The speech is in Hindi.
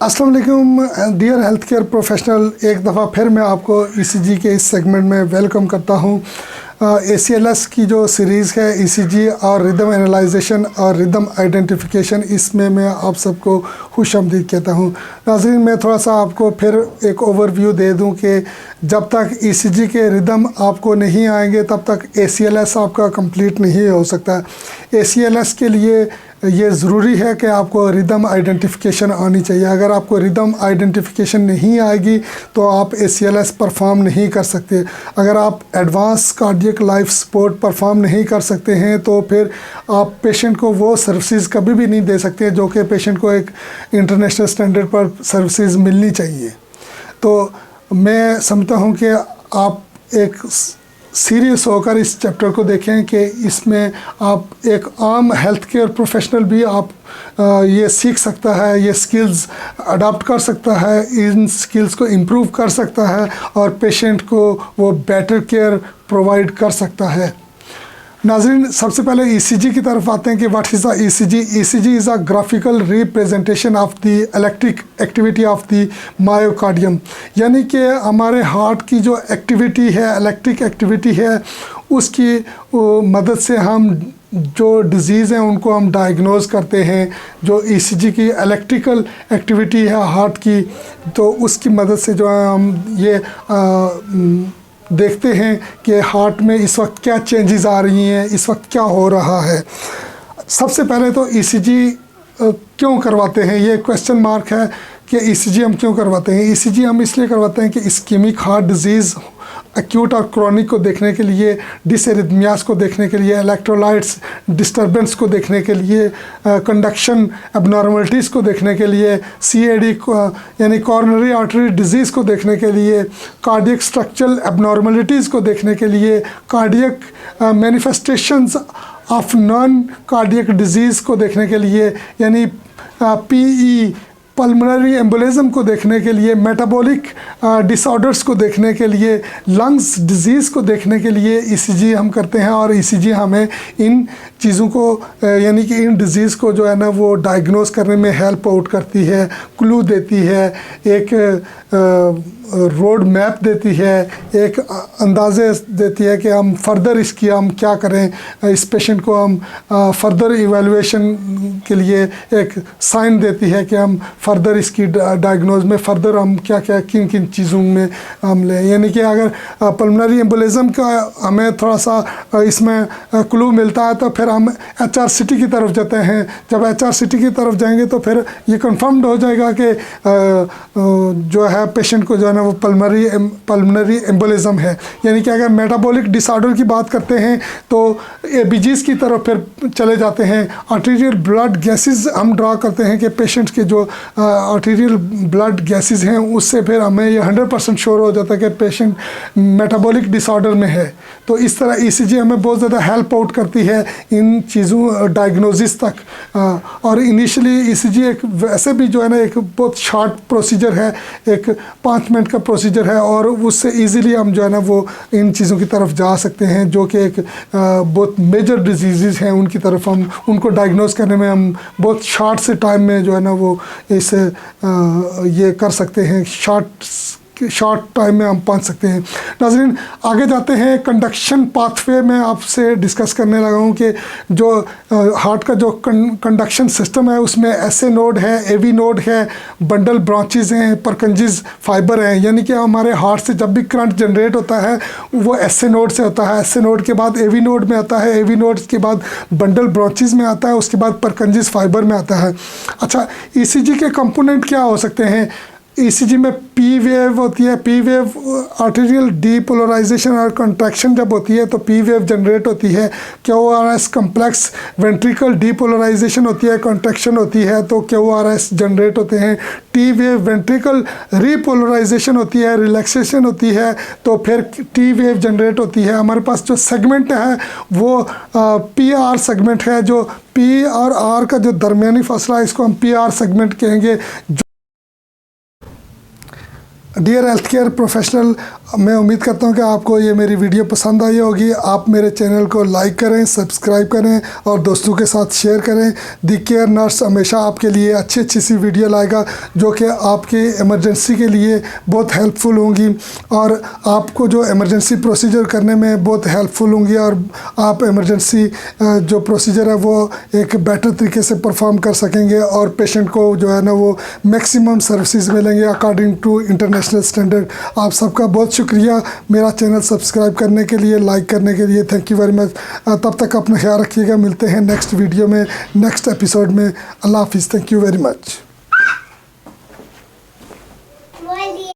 अस्सलाम वालेकुम डियर हेल्थ केयर प्रोफेशनल, एक दफ़ा फिर मैं आपको ईसीजी के इस सेगमेंट में वेलकम करता हूं। ACLS की जो सीरीज़ है ईसीजी और रिदम एनालाइजेशन और रिदम आइडेंटिफिकेशन, इसमें मैं आप सबको खुशामदीद कहता हूं। नाज़रीन, मैं थोड़ा सा आपको फिर एक ओवरव्यू दे दूं कि जब तक ईसीजी के रिदम आपको नहीं आएंगे तब तक ACLS आपका कंप्लीट नहीं हो सकता। ACLS के लिए ये ज़रूरी है कि आपको रिदम आइडेंटिफिकेशन आनी चाहिए। अगर आपको रिदम आइडेंटिफिकेशन नहीं आएगी तो आप ACLS परफॉर्म नहीं कर सकते। अगर आप advance cardiac life support perform नहीं कर सकते हैं तो फिर आप पेशेंट को वो सर्विसेज कभी भी नहीं दे सकते जो कि पेशेंट को एक इंटरनेशनल स्टैंडर्ड पर सर्विसेज मिलनी चाहिए। तो मैं समझता हूँ कि आप एक सीरियस होकर इस चैप्टर को देखें कि इसमें आप एक आम हेल्थ केयर प्रोफेशनल भी आप ये सीख सकता है, ये स्किल्स अडॉप्ट कर सकता है, इन स्किल्स को इम्प्रूव कर सकता है और पेशेंट को वो बेटर केयर प्रोवाइड कर सकता है। नाज़रीन, सबसे पहले ईसीजी की तरफ आते हैं कि what is the ECG. ECG is a graphical representation of the electric activity of the myocardium, यानी कि हमारे हार्ट की जो एक्टिविटी है, इलेक्ट्रिक एक्टिविटी है, उसकी मदद से हम जो डिज़ीज़ हैं उनको हम डायग्नोज करते हैं। जो ईसीजी की इलेक्ट्रिकल एक्टिविटी है हार्ट की, तो उसकी मदद से जो है हम ये देखते हैं कि हार्ट में इस वक्त क्या चेंजेस आ रही हैं, इस वक्त क्या हो रहा है। सबसे पहले तो ईसीजी क्यों करवाते हैं, ये क्वेश्चन मार्क है कि ईसीजी हम क्यों करवाते हैं। ईसीजी हम इसलिए करवाते हैं कि इस्कीमिक हार्ट डिजीज़, एक्यूट और क्रॉनिक को देखने के लिए, डिसएरिथमियास को देखने के लिए, इलेक्ट्रोलाइट्स डिस्टर्बेंस को देखने के लिए, कंडक्शन एबनॉर्मलिटीज़ को देखने के लिए, CAD यानी कॉर्नरी आर्टरी डिजीज़ को देखने के लिए, कार्डियक स्ट्रक्चरल एबनॉर्मलिटीज़ को देखने के लिए, cardiac manifestations of non cardiac disease को देखने के लिए, यानी PE पल्मोनरी एम्बोलिज्म को देखने के लिए, मेटाबॉलिक डिसऑर्डर्स को देखने के लिए, लंग्स डिजीज़ को देखने के लिए ईसीजी हम करते हैं। और ईसीजी हमें इन चीज़ों को यानी कि इन डिज़ीज़ को जो है ना वो डायग्नोज करने में हेल्प आउट करती है, क्लू देती है, एक रोड मैप देती है, एक अंदाज़े देती है कि हम फर्दर इसकी हम क्या करें, इस पेशेंट को हम फर्दर इवैल्यूएशन के लिए एक साइन देती है कि हम फर्दर इसकी डायग्नोज में फर्दर हम क्या क्या किन किन चीज़ों में हम लें। यानी कि अगर पल्मोनरी एम्बोलिज्म का हमें थोड़ा सा इसमें क्लू मिलता है तो फिर हम HRCT की तरफ जाते हैं। जब HRCT की तरफ जाएंगे तो फिर ये कंफर्म्ड हो जाएगा कि जो है पेशेंट को जो है ना वो पल्मोनरी एम्बोलिज्म है। यानी कि अगर मेटाबॉलिक डिसऑर्डर की बात करते हैं तो ABGs की तरफ फिर चले जाते हैं। आर्टीरियल ब्लड गैसेस हम ड्रा करते हैं कि पेशेंट के जो आर्टीरियल ब्लड गैसेस हैं उससे फिर हमें ये 100% श्योर हो जाता है कि पेशेंट मेटाबॉलिक डिसऑर्डर में है। तो इस तरह ईसीजी हमें बहुत ज़्यादा हेल्प आउट करती है इन चीज़ों डायग्नोसिस तक। और इनिशियली ईसीजी एक वैसे भी जो है ना एक बहुत शॉर्ट प्रोसीजर है, एक 5 मिनट का प्रोसीजर है और उससे इजीली हम जो है ना वो इन चीज़ों की तरफ जा सकते हैं जो कि एक बहुत मेजर डिजीज़ हैं उनकी तरफ हम उनको डायग्नोज करने में हम बहुत शॉर्ट से टाइम में जो है ना वो इस ये कर सकते हैं, शॉर्ट टाइम में हम पहुंच सकते हैं। नाज़रीन, आगे जाते हैं। कंडक्शन पाथवे में आपसे डिस्कस करने लगा हूँ कि जो हार्ट का जो कंडक्शन सिस्टम है उसमें SA नोड है, AV नोड है, बंडल ब्रांचेस हैं, परकंजीज फाइबर हैं। यानी कि हमारे हार्ट से जब भी करंट जनरेट होता है वो SA नोड से होता है। SA नोड के बाद AV नोड में आता है, AV नोड के बाद बंडल ब्रांचेस में आता है, उसके बाद परकंजीज फाइबर में आता है। अच्छा, ईसीजी के कंपोनेंट क्या हो सकते हैं। ईसीजी में P वेव होती है। P वेव आर्टेरियल डीपोलराइजेशन और कंट्रैक्शन जब होती है तो P वेव जनरेट होती है। QRS कम्प्लेक्स वेंट्रिकल डीपोलराइजेशन होती है, कंट्रैक्शन होती है तो QRS जनरेट होते हैं। T वेव वेंट्रिकल रीपोलराइजेशन होती है, रिलैक्सेशन होती है तो फिर T वेव जनरेट होती है। हमारे पास जो सेगमेंट है वो PR सेगमेंट है। जो P और R का जो दरमियानी फासला है इसको हम PR सेगमेंट कहेंगे। डियर हेल्थ केयर प्रोफेशनल, मैं उम्मीद करता हूं कि आपको ये मेरी वीडियो पसंद आई होगी। आप मेरे चैनल को लाइक करें, सब्सक्राइब करें और दोस्तों के साथ शेयर करें। दी केयर नर्स हमेशा आपके लिए अच्छी सी वीडियो लाएगा जो कि आपके इमरजेंसी के लिए बहुत हेल्पफुल होंगी और आपको जो इमरजेंसी प्रोसीजर करने में बहुत हेल्पफुल होंगी और आप इमरजेंसी जो प्रोसीजर है वो एक बेटर तरीके से परफॉर्म कर सकेंगे और पेशेंट को जो है ना वो मैक्सिमम सर्विसेज मिलेंगे अकॉर्डिंग टू इंटरनेशनल स्टैंडर्ड। आप सबका बहुत शुक्रिया मेरा चैनल सब्सक्राइब करने के लिए, लाइक करने के लिए। Thank you very much. तब तक अपना ख्याल रखिएगा। मिलते हैं नेक्स्ट वीडियो में, नेक्स्ट एपिसोड में। अल्लाह हाफिज़। Thank you very much.